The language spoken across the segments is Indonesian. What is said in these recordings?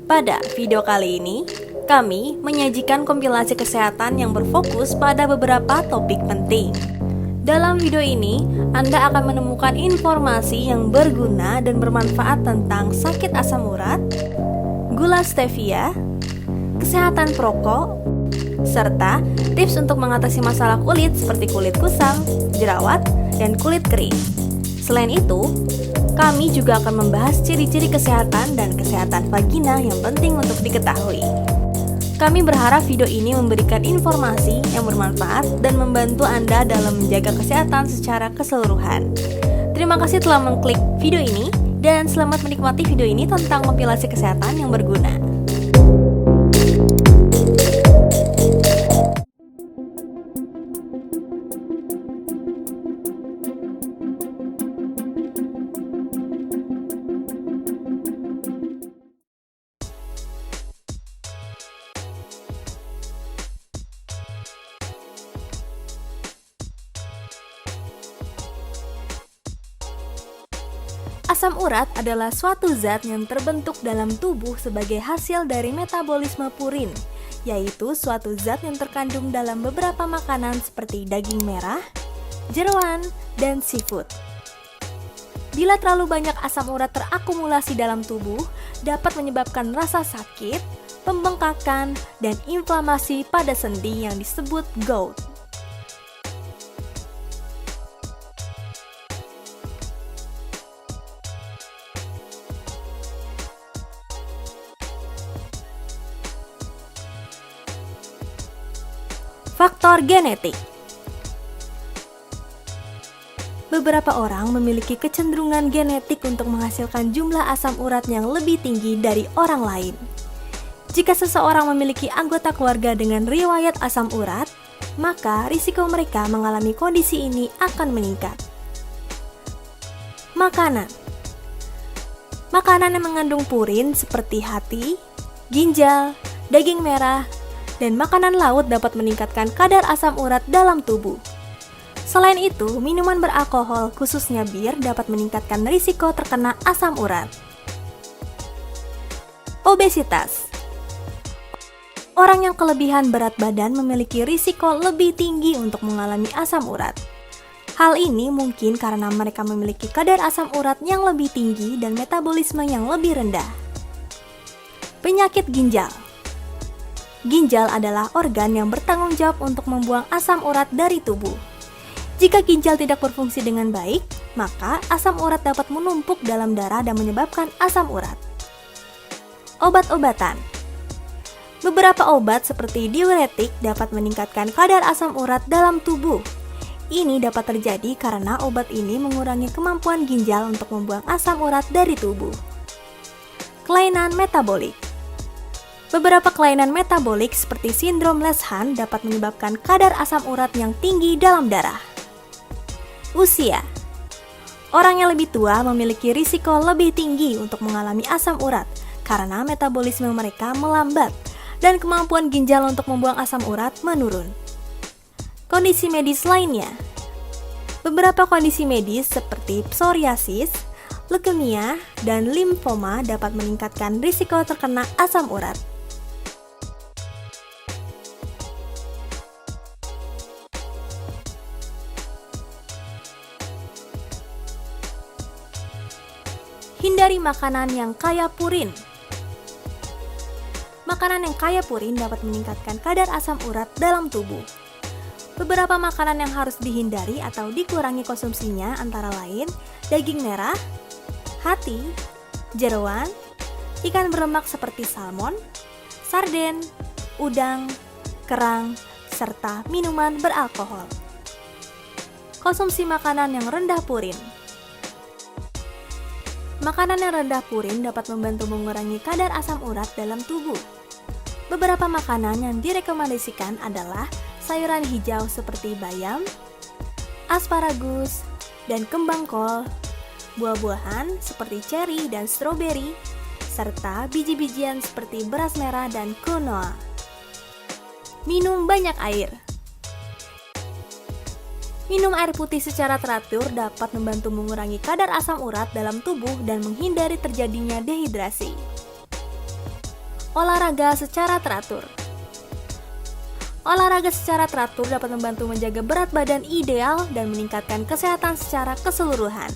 Pada video kali ini, kami menyajikan kompilasi kesehatan yang berfokus pada beberapa topik penting. Dalam video ini, Anda akan menemukan informasi yang berguna dan bermanfaat tentang sakit asam urat, gula stevia, kesehatan perokok, serta tips untuk mengatasi masalah kulit seperti kulit kusam, jerawat, dan kulit kering. Selain itu, kami juga akan membahas ciri-ciri kesehatan dan kesehatan vagina yang penting untuk diketahui. Kami berharap video ini memberikan informasi yang bermanfaat dan membantu Anda dalam menjaga kesehatan secara keseluruhan. Terima kasih telah mengklik video ini dan selamat menikmati video ini tentang kompilasi kesehatan yang berguna. Asam urat adalah suatu zat yang terbentuk dalam tubuh sebagai hasil dari metabolisme purin, yaitu suatu zat yang terkandung dalam beberapa makanan seperti daging merah, jeroan, dan seafood. Bila terlalu banyak asam urat terakumulasi dalam tubuh, dapat menyebabkan rasa sakit, pembengkakan, dan inflamasi pada sendi yang disebut gout. Faktor genetik. Beberapa orang memiliki kecenderungan genetik untuk menghasilkan jumlah asam urat yang lebih tinggi dari orang lain. Jika seseorang memiliki anggota keluarga dengan riwayat asam urat, maka risiko mereka mengalami kondisi ini akan meningkat. Makanan. Makanan yang mengandung purin seperti hati, ginjal, daging merah, dan makanan laut dapat meningkatkan kadar asam urat dalam tubuh. Selain itu, minuman beralkohol, khususnya bir, dapat meningkatkan risiko terkena asam urat. Obesitas. Orang yang kelebihan berat badan memiliki risiko lebih tinggi untuk mengalami asam urat. Hal ini mungkin karena mereka memiliki kadar asam urat yang lebih tinggi dan metabolisme yang lebih rendah. Penyakit ginjal. Ginjal adalah organ yang bertanggung jawab untuk membuang asam urat dari tubuh. Jika ginjal tidak berfungsi dengan baik, maka asam urat dapat menumpuk dalam darah dan menyebabkan asam urat. Obat-obatan. Beberapa obat seperti diuretik dapat meningkatkan kadar asam urat dalam tubuh. Ini dapat terjadi karena obat ini mengurangi kemampuan ginjal untuk membuang asam urat dari tubuh. Kelainan metabolik. Beberapa kelainan metabolik seperti sindrom Lesch-Hahn dapat menyebabkan kadar asam urat yang tinggi dalam darah. Usia. Orang yang lebih tua memiliki risiko lebih tinggi untuk mengalami asam urat karena metabolisme mereka melambat dan kemampuan ginjal untuk membuang asam urat menurun. Kondisi medis lainnya. Beberapa kondisi medis seperti psoriasis, leukemia, dan limfoma dapat meningkatkan risiko terkena asam urat. Hindari makanan yang kaya purin. Makanan yang kaya purin dapat meningkatkan kadar asam urat dalam tubuh. Beberapa makanan yang harus dihindari atau dikurangi konsumsinya antara lain daging merah, hati, jeroan, ikan berlemak seperti salmon, sarden, udang, kerang, serta minuman beralkohol. Konsumsi makanan yang rendah purin. Makanan yang rendah purin dapat membantu mengurangi kadar asam urat dalam tubuh. Beberapa makanan yang direkomendasikan adalah sayuran hijau seperti bayam, asparagus, dan kembang kol, buah-buahan seperti ceri dan stroberi, serta biji-bijian seperti beras merah dan quinoa. Minum banyak air. Minum air putih secara teratur dapat membantu mengurangi kadar asam urat dalam tubuh dan menghindari terjadinya dehidrasi. Olahraga secara teratur. Olahraga secara teratur dapat membantu menjaga berat badan ideal dan meningkatkan kesehatan secara keseluruhan.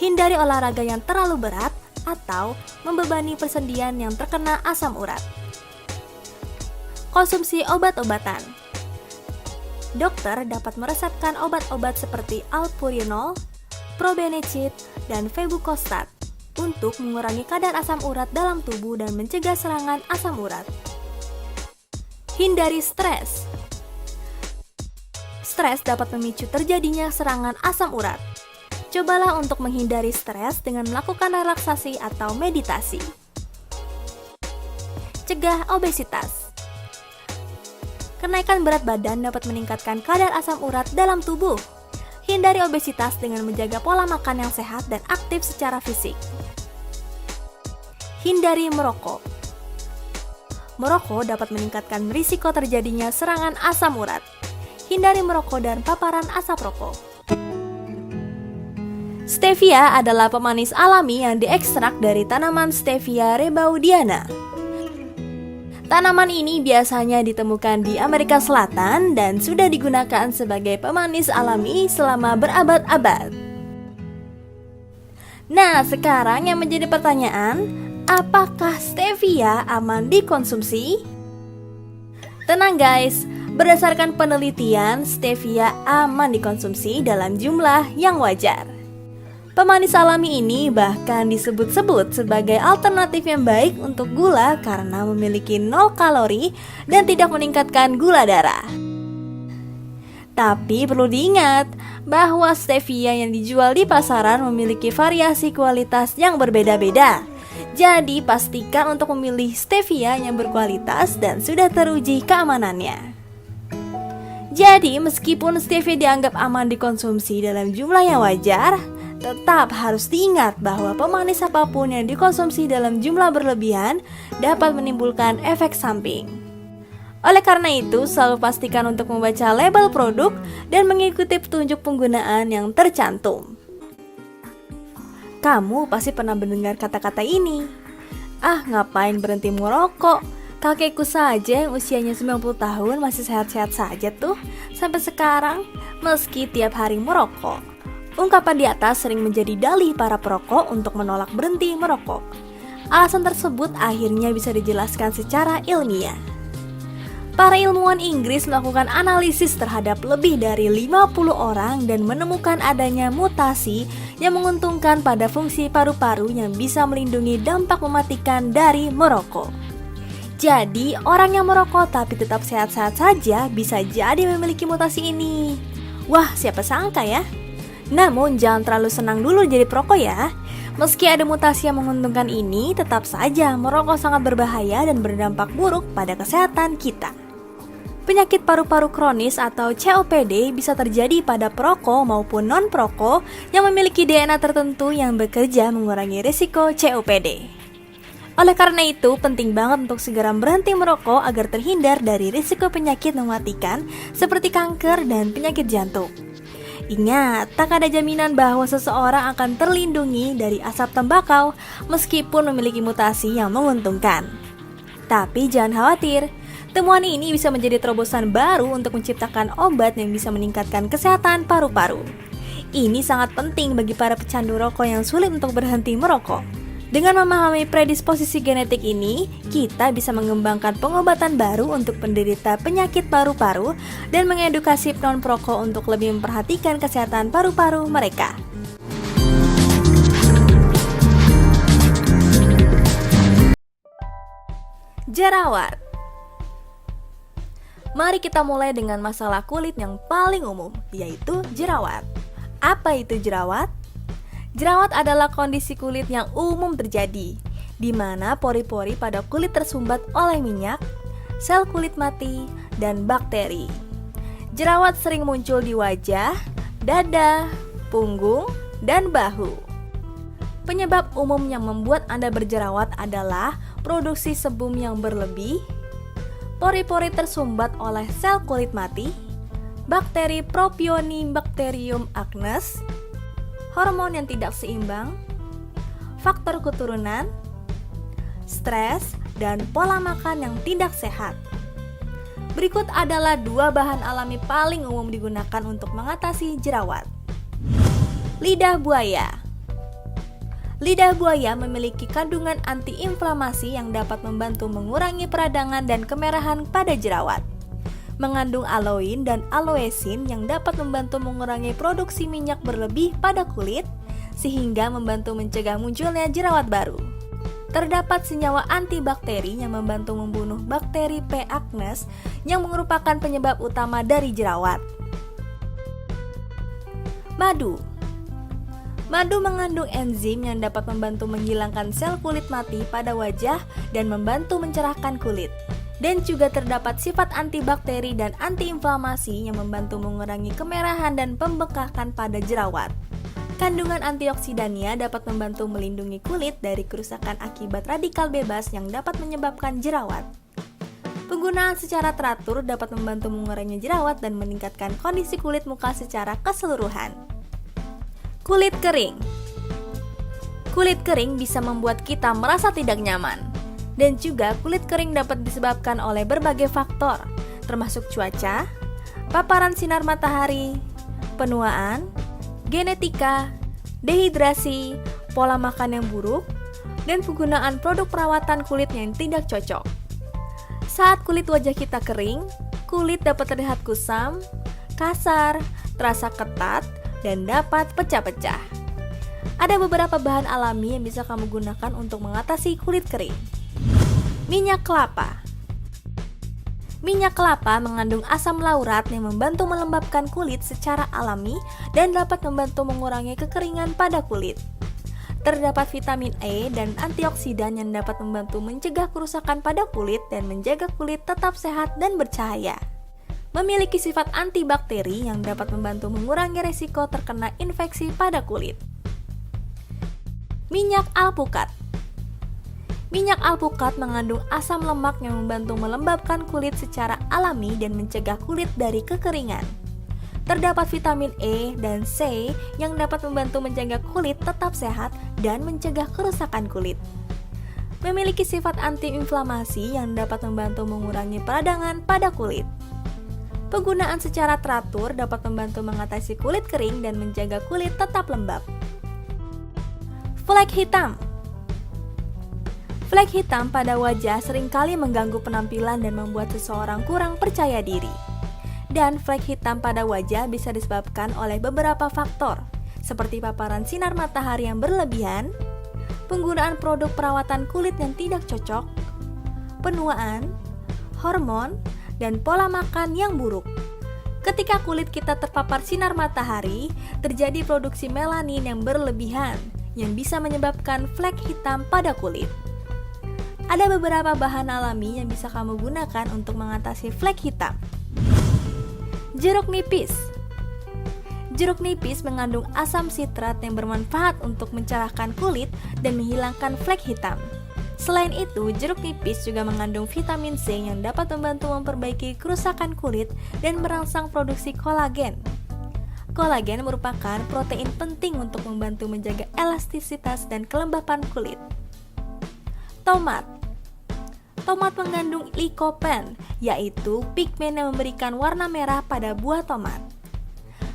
Hindari olahraga yang terlalu berat atau membebani persendian yang terkena asam urat. Konsumsi obat-obatan. Dokter dapat meresepkan obat-obat seperti alpurinol, probenecid, dan febucostat untuk mengurangi kadar asam urat dalam tubuh dan mencegah serangan asam urat. Hindari stres. Stres dapat memicu terjadinya serangan asam urat. Cobalah untuk menghindari stres dengan melakukan relaksasi atau meditasi. Cegah obesitas. Kenaikan berat badan dapat meningkatkan kadar asam urat dalam tubuh. Hindari obesitas dengan menjaga pola makan yang sehat dan aktif secara fisik. Hindari merokok. Merokok dapat meningkatkan risiko terjadinya serangan asam urat. Hindari merokok dan paparan asap rokok. Stevia adalah pemanis alami yang diekstrak dari tanaman Stevia rebaudiana. Tanaman ini biasanya ditemukan di Amerika Selatan dan sudah digunakan sebagai pemanis alami selama berabad-abad. Nah, sekarang yang menjadi pertanyaan, apakah stevia aman dikonsumsi? Tenang guys, berdasarkan penelitian, stevia aman dikonsumsi dalam jumlah yang wajar. Pemanis alami ini bahkan disebut-sebut sebagai alternatif yang baik untuk gula karena memiliki 0 kalori dan tidak meningkatkan gula darah. Tapi perlu diingat bahwa stevia yang dijual di pasaran memiliki variasi kualitas yang berbeda-beda. Jadi pastikan untuk memilih stevia yang berkualitas dan sudah teruji keamanannya. Jadi meskipun stevia dianggap aman dikonsumsi dalam jumlah yang wajar, tetap harus diingat bahwa pemanis apapun yang dikonsumsi dalam jumlah berlebihan dapat menimbulkan efek samping. Oleh karena itu, selalu pastikan untuk membaca label produk dan mengikuti petunjuk penggunaan yang tercantum. Kamu pasti pernah mendengar kata-kata ini. Ah, ngapain berhenti merokok? Kakekku saja yang usianya 90 tahun masih sehat-sehat saja tuh sampai sekarang meski tiap hari merokok. Ungkapan di atas sering menjadi dalih para perokok untuk menolak berhenti merokok. Alasan tersebut akhirnya bisa dijelaskan secara ilmiah. Para ilmuwan Inggris melakukan analisis terhadap lebih dari 50 orang dan menemukan adanya mutasi yang menguntungkan pada fungsi paru-paru yang bisa melindungi dampak mematikan dari merokok. Jadi, orang yang merokok tapi tetap sehat-sehat saja bisa jadi memiliki mutasi ini. Wah, siapa sangka ya? Namun jangan terlalu senang dulu jadi perokok ya. Meski ada mutasi yang menguntungkan ini, tetap saja merokok sangat berbahaya dan berdampak buruk pada kesehatan kita. Penyakit paru-paru kronis atau COPD bisa terjadi pada perokok maupun non-perokok yang memiliki DNA tertentu yang bekerja mengurangi risiko COPD. Oleh karena itu, penting banget untuk segera berhenti merokok agar terhindar dari risiko penyakit mematikan seperti kanker dan penyakit jantung. Ingat, tak ada jaminan bahwa seseorang akan terlindungi dari asap tembakau meskipun memiliki mutasi yang menguntungkan. Tapi jangan khawatir, temuan ini bisa menjadi terobosan baru untuk menciptakan obat yang bisa meningkatkan kesehatan paru-paru. Ini sangat penting bagi para pecandu rokok yang sulit untuk berhenti merokok. Dengan memahami predisposisi genetik ini, kita bisa mengembangkan pengobatan baru untuk penderita penyakit paru-paru dan mengedukasi non-perokok untuk lebih memperhatikan kesehatan paru-paru mereka. Jerawat. Mari kita mulai dengan masalah kulit yang paling umum, yaitu jerawat. Apa itu jerawat? Jerawat adalah kondisi kulit yang umum terjadi, di mana pori-pori pada kulit tersumbat oleh minyak, sel kulit mati, dan bakteri. Jerawat sering muncul di wajah, dada, punggung, dan bahu. Penyebab umum yang membuat Anda berjerawat adalah produksi sebum yang berlebih, pori-pori tersumbat oleh sel kulit mati, bakteri Propionibacterium acnes, hormon yang tidak seimbang, faktor keturunan, stres, dan pola makan yang tidak sehat. Berikut adalah 2 bahan alami paling umum digunakan untuk mengatasi jerawat. Lidah buaya. Lidah buaya memiliki kandungan antiinflamasi yang dapat membantu mengurangi peradangan dan kemerahan pada jerawat. Mengandung aloin dan aloesin yang dapat membantu mengurangi produksi minyak berlebih pada kulit, sehingga membantu mencegah munculnya jerawat baru. Terdapat senyawa antibakteri yang membantu membunuh bakteri P. acnes yang merupakan penyebab utama dari jerawat. Madu. Madu mengandung enzim yang dapat membantu menghilangkan sel kulit mati pada wajah dan membantu mencerahkan kulit. Dan juga terdapat sifat antibakteri dan antiinflamasi yang membantu mengurangi kemerahan dan pembekakan pada jerawat. Kandungan antioksidannya dapat membantu melindungi kulit dari kerusakan akibat radikal bebas yang dapat menyebabkan jerawat. Penggunaan secara teratur dapat membantu mengurangi jerawat dan meningkatkan kondisi kulit muka secara keseluruhan. Kulit kering. Kulit kering bisa membuat kita merasa tidak nyaman. Dan juga kulit kering dapat disebabkan oleh berbagai faktor, termasuk cuaca, paparan sinar matahari, penuaan, genetika, dehidrasi, pola makan yang buruk, dan penggunaan produk perawatan kulit yang tidak cocok. Saat kulit wajah kita kering, kulit dapat terlihat kusam, kasar, terasa ketat, dan dapat pecah-pecah. Ada beberapa bahan alami yang bisa kamu gunakan untuk mengatasi kulit kering. Minyak kelapa. Minyak kelapa mengandung asam laurat yang membantu melembabkan kulit secara alami dan dapat membantu mengurangi kekeringan pada kulit. Terdapat vitamin E dan antioksidan yang dapat membantu mencegah kerusakan pada kulit dan menjaga kulit tetap sehat dan bercahaya. Memiliki sifat antibakteri yang dapat membantu mengurangi resiko terkena infeksi pada kulit. Minyak alpukat. Minyak alpukat mengandung asam lemak yang membantu melembabkan kulit secara alami dan mencegah kulit dari kekeringan. Terdapat vitamin E dan C yang dapat membantu menjaga kulit tetap sehat dan mencegah kerusakan kulit. Memiliki sifat antiinflamasi yang dapat membantu mengurangi peradangan pada kulit. Penggunaan secara teratur dapat membantu mengatasi kulit kering dan menjaga kulit tetap lembab. Flek hitam. Flek hitam pada wajah seringkali mengganggu penampilan dan membuat seseorang kurang percaya diri. Dan flek hitam pada wajah bisa disebabkan oleh beberapa faktor, seperti paparan sinar matahari yang berlebihan, penggunaan produk perawatan kulit yang tidak cocok, penuaan, hormon, dan pola makan yang buruk. Ketika kulit kita terpapar sinar matahari, terjadi produksi melanin yang berlebihan, yang bisa menyebabkan flek hitam pada kulit. Ada beberapa bahan alami yang bisa kamu gunakan untuk mengatasi flek hitam. Jeruk nipis. Jeruk nipis mengandung asam sitrat yang bermanfaat untuk mencerahkan kulit dan menghilangkan flek hitam. Selain itu, jeruk nipis juga mengandung vitamin C yang dapat membantu memperbaiki kerusakan kulit dan merangsang produksi kolagen. Kolagen merupakan protein penting untuk membantu menjaga elastisitas dan kelembapan kulit. Tomat. Tomat mengandung lycopene, yaitu pigmen yang memberikan warna merah pada buah tomat.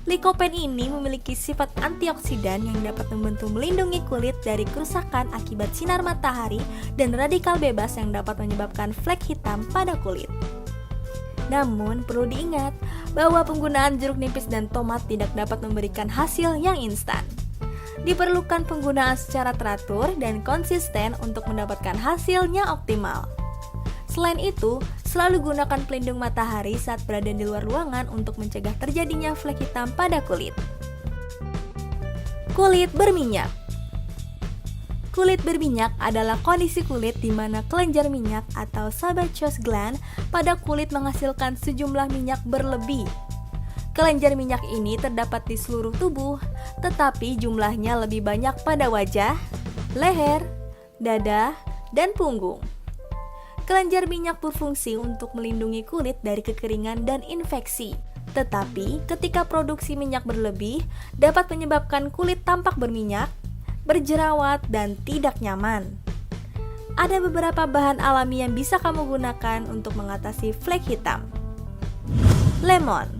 Lycopene ini memiliki sifat antioksidan yang dapat membantu melindungi kulit dari kerusakan akibat sinar matahari dan radikal bebas yang dapat menyebabkan flek hitam pada kulit. Namun, perlu diingat bahwa penggunaan jeruk nipis dan tomat tidak dapat memberikan hasil yang instan. Diperlukan penggunaan secara teratur dan konsisten untuk mendapatkan hasilnya optimal. Selain itu, selalu gunakan pelindung matahari saat berada di luar ruangan untuk mencegah terjadinya flek hitam pada kulit. Kulit berminyak. Kulit berminyak adalah kondisi kulit di mana kelenjar minyak atau sebaceous gland pada kulit menghasilkan sejumlah minyak berlebih. Kelenjar minyak ini terdapat di seluruh tubuh, tetapi jumlahnya lebih banyak pada wajah, leher, dada, dan punggung. Kelenjar minyak berfungsi untuk melindungi kulit dari kekeringan dan infeksi. Tetapi, ketika produksi minyak berlebih, dapat menyebabkan kulit tampak berminyak, berjerawat, dan tidak nyaman. Ada beberapa bahan alami yang bisa kamu gunakan untuk mengatasi flek hitam. Lemon.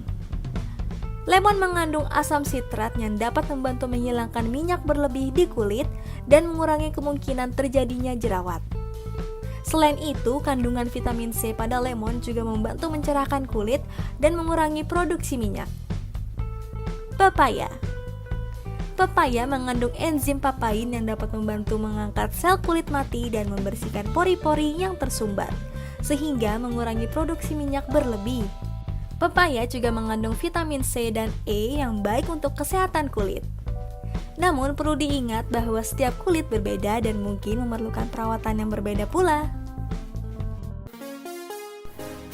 Lemon mengandung asam sitrat yang dapat membantu menghilangkan minyak berlebih di kulit dan mengurangi kemungkinan terjadinya jerawat. Selain itu, kandungan vitamin C pada lemon juga membantu mencerahkan kulit dan mengurangi produksi minyak. Pepaya. Pepaya mengandung enzim papain yang dapat membantu mengangkat sel kulit mati dan membersihkan pori-pori yang tersumbat, sehingga mengurangi produksi minyak berlebih. Pepaya juga mengandung vitamin C dan E yang baik untuk kesehatan kulit. Namun perlu diingat bahwa setiap kulit berbeda dan mungkin memerlukan perawatan yang berbeda pula.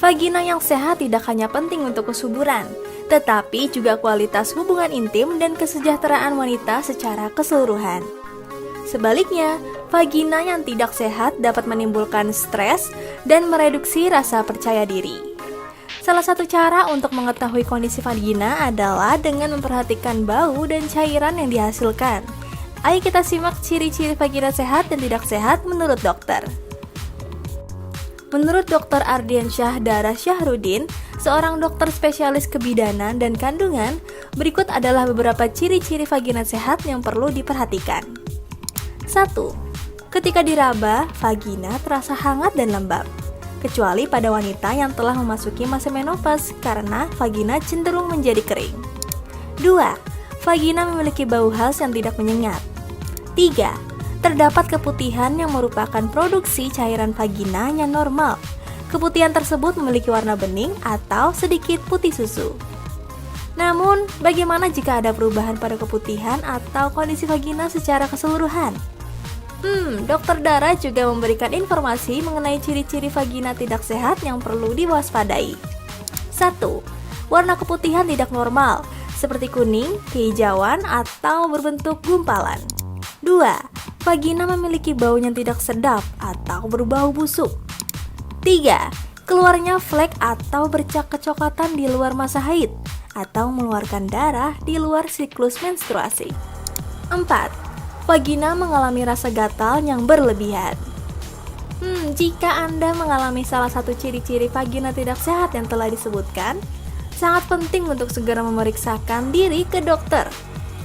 Vagina yang sehat tidak hanya penting untuk kesuburan, tetapi juga kualitas hubungan intim dan kesejahteraan wanita secara keseluruhan. Sebaliknya, vagina yang tidak sehat dapat menimbulkan stres dan mereduksi rasa percaya diri. Salah satu cara untuk mengetahui kondisi vagina adalah dengan memperhatikan bau dan cairan yang dihasilkan. Ayo kita simak ciri-ciri vagina sehat dan tidak sehat menurut dokter. Menurut Dr. Ardiansyah Dara Syahrudin, seorang dokter spesialis kebidanan dan kandungan, berikut adalah beberapa ciri-ciri vagina sehat yang perlu diperhatikan. 1. Ketika diraba, vagina terasa hangat dan lembab, kecuali pada wanita yang telah memasuki masa menopause karena vagina cenderung menjadi kering. 2. Vagina memiliki bau khas yang tidak menyengat. 3. Terdapat keputihan yang merupakan produksi cairan vagina yang normal. Keputihan tersebut memiliki warna bening atau sedikit putih susu. Namun, bagaimana jika ada perubahan pada keputihan atau kondisi vagina secara keseluruhan? Dokter Dara juga memberikan informasi mengenai ciri-ciri vagina tidak sehat yang perlu diwaspadai. 1. Warna keputihan tidak normal, seperti kuning, kehijauan, atau berbentuk gumpalan. 2. Vagina memiliki bau yang tidak sedap atau berbau busuk. 3. Keluarnya flek atau bercak kecoklatan di luar masa haid, atau mengeluarkan darah di luar siklus menstruasi. 4. Vagina mengalami rasa gatal yang berlebihan. Jika Anda mengalami salah satu ciri-ciri vagina tidak sehat yang telah disebutkan, sangat penting untuk segera memeriksakan diri ke dokter.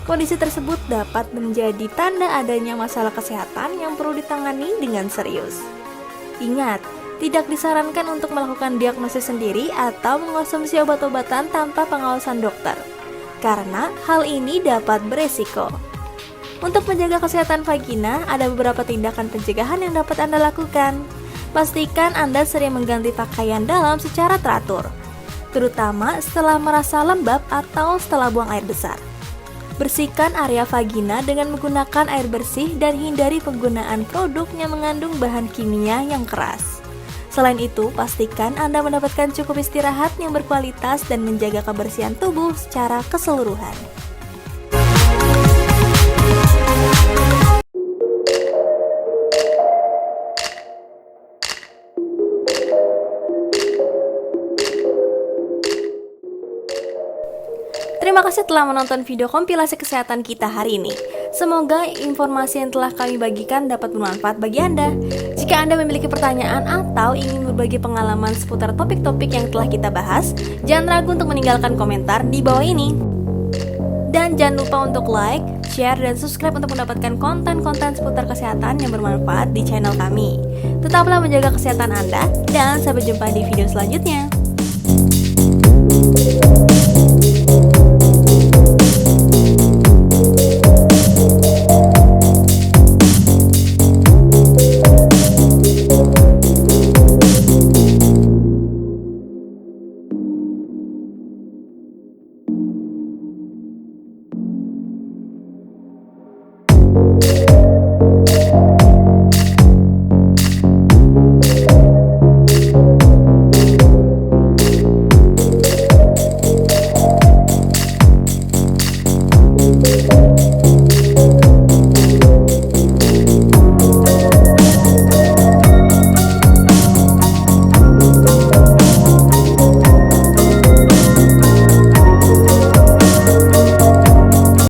Kondisi tersebut dapat menjadi tanda adanya masalah kesehatan yang perlu ditangani dengan serius. Ingat, tidak disarankan untuk melakukan diagnosis sendiri atau mengonsumsi obat-obatan tanpa pengawasan dokter, karena hal ini dapat beresiko. Untuk menjaga kesehatan vagina, ada beberapa tindakan pencegahan yang dapat Anda lakukan. Pastikan Anda sering mengganti pakaian dalam secara teratur, terutama setelah merasa lembab atau setelah buang air besar. Bersihkan area vagina dengan menggunakan air bersih dan hindari penggunaan produk yang mengandung bahan kimia yang keras. Selain itu, pastikan Anda mendapatkan cukup istirahat yang berkualitas dan menjaga kebersihan tubuh secara keseluruhan. Terima kasih telah menonton video kompilasi kesehatan kita hari ini. Semoga informasi yang telah kami bagikan dapat bermanfaat bagi Anda. Jika Anda memiliki pertanyaan atau ingin berbagi pengalaman seputar topik-topik yang telah kita bahas, jangan ragu untuk meninggalkan komentar di bawah ini. Dan jangan lupa untuk like, share, dan subscribe untuk mendapatkan konten-konten seputar kesehatan yang bermanfaat di channel kami. Tetaplah menjaga kesehatan Anda, dan sampai jumpa di video selanjutnya.